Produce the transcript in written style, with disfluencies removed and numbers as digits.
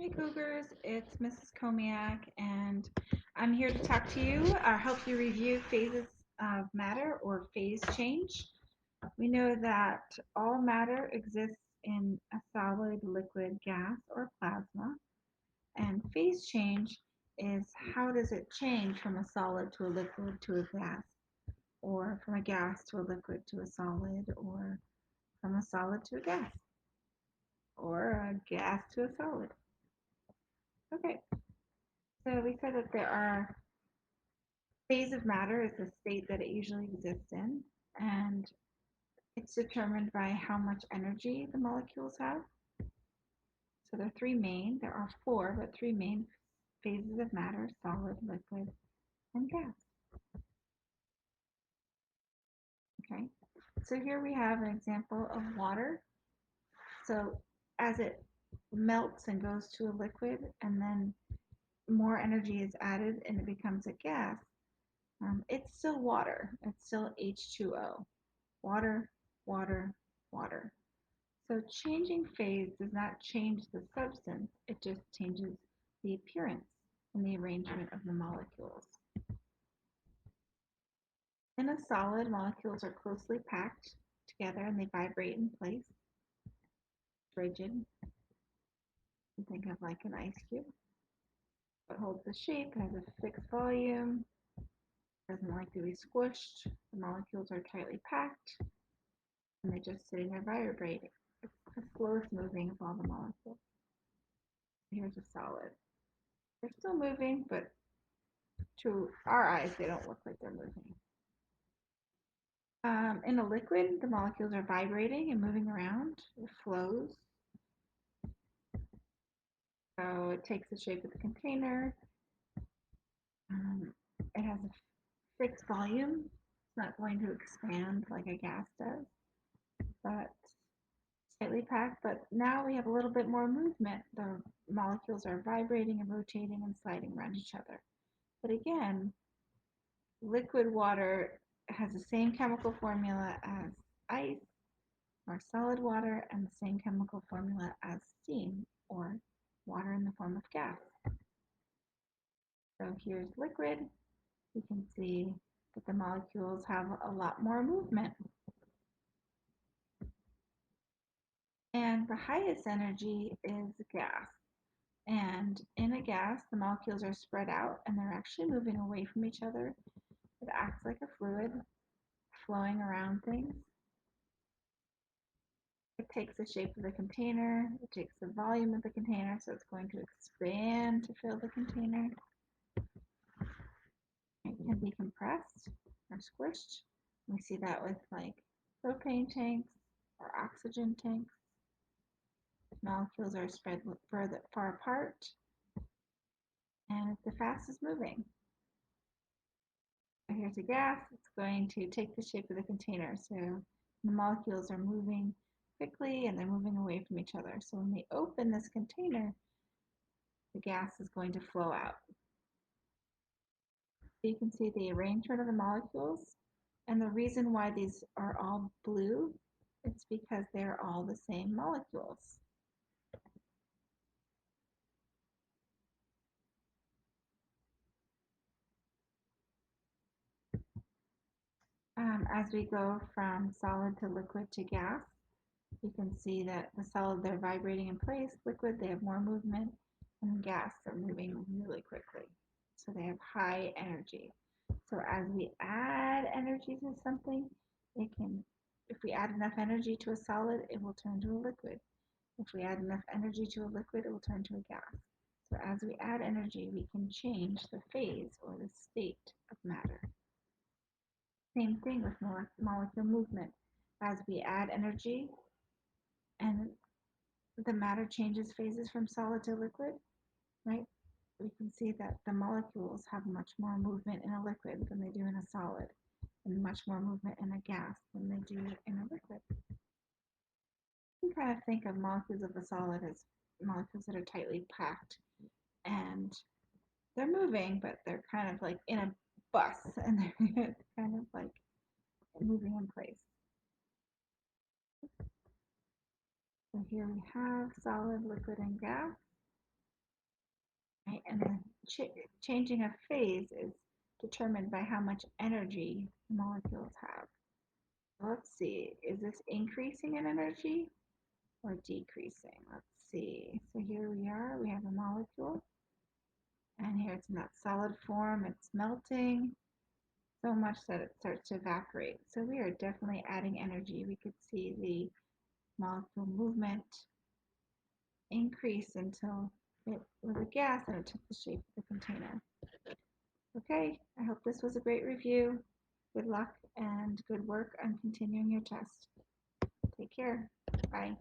Hey Cougars, it's Mrs. Komiak, and I'm here to talk to you or help you review phases of matter or phase change. We know that all matter exists in a solid, liquid, gas, or plasma, and phase change is how does it change from a solid to a liquid to a gas, or from a gas to a liquid to a solid, or from a solid to a gas, or a gas to a solid. Okay, so we said that there are phase of matter is the state that it usually exists in, and it's determined by how much energy the molecules have. So there are four, but three main phases of matter: solid, liquid, and gas. Okay, so here we have an example of water. So as it melts and goes to a liquid, and then more energy is added and it becomes a gas, it's still water. It's still H2O. Water, water, water. So changing phase does not change the substance, it just changes the appearance and the arrangement of the molecules. In a solid, molecules are closely packed together and they vibrate in place. Rigid. You think of like an ice cube. It holds the shape, has a fixed volume, doesn't like to be squished. The molecules are tightly packed and they're just sitting there vibrating. It's the slowest moving of all the molecules. Here's a solid. They're still moving, but to our eyes, they don't look like they're moving. In a liquid, the molecules are vibrating and moving around. It flows. So it takes the shape of the container. It has a fixed volume. It's not going to expand like a gas does, but slightly packed. But now we have a little bit more movement. The molecules are vibrating and rotating and sliding around each other. But again, liquid water has the same chemical formula as ice or solid water and the same chemical formula as steam or water in the form of gas. So here's liquid. You can see that the molecules have a lot more movement. And the highest energy is gas. And in a gas, the molecules are spread out and they're actually moving away from each other. It acts like a fluid flowing around things. It takes the shape of the container, it takes the volume of the container, so it's going to expand to fill the container. It can be compressed or squished. We see that with like propane tanks or oxygen tanks. Molecules are spread far apart, and it's the fastest moving. So here's a gas. It's going to take the shape of the container. So the molecules are moving quickly and they're moving away from each other. So when we open this container, the gas is going to flow out. So you can see the arrangement of the molecules. And the reason why these are all blue, it's because they're all the same molecules. As we go from solid to liquid to gas, you can see that the solid, they're vibrating in place. Liquid, they have more movement. And gas, they're moving really quickly. So they have high energy. So as we add energy to something, if we add enough energy to a solid, it will turn to a liquid. If we add enough energy to a liquid, it will turn to a gas. So as we add energy, we can change the phase or the state of matter. Same thing with molecule movement. As we add energy and the matter changes phases from solid to liquid, right? We can see that the molecules have much more movement in a liquid than they do in a solid, and much more movement in a gas than they do in a liquid. You can kind of think of molecules of a solid as molecules that are tightly packed and they're moving, but they're kind of like in a bus and they're kind of like moving in place. So here we have solid, liquid, and gas. right? And then changing of phase is determined by how much energy molecules have. Let's see, is this increasing in energy or decreasing? Let's see. So here we are, we have a molecule, and here it's in that solid form, it's melting so much that it starts to evaporate. So we are definitely adding energy. We could see the molecule movement increase until it was a gas and it took the shape of the container. Okay, I hope this was a great review. Good luck and good work on continuing your test. Take care. Bye.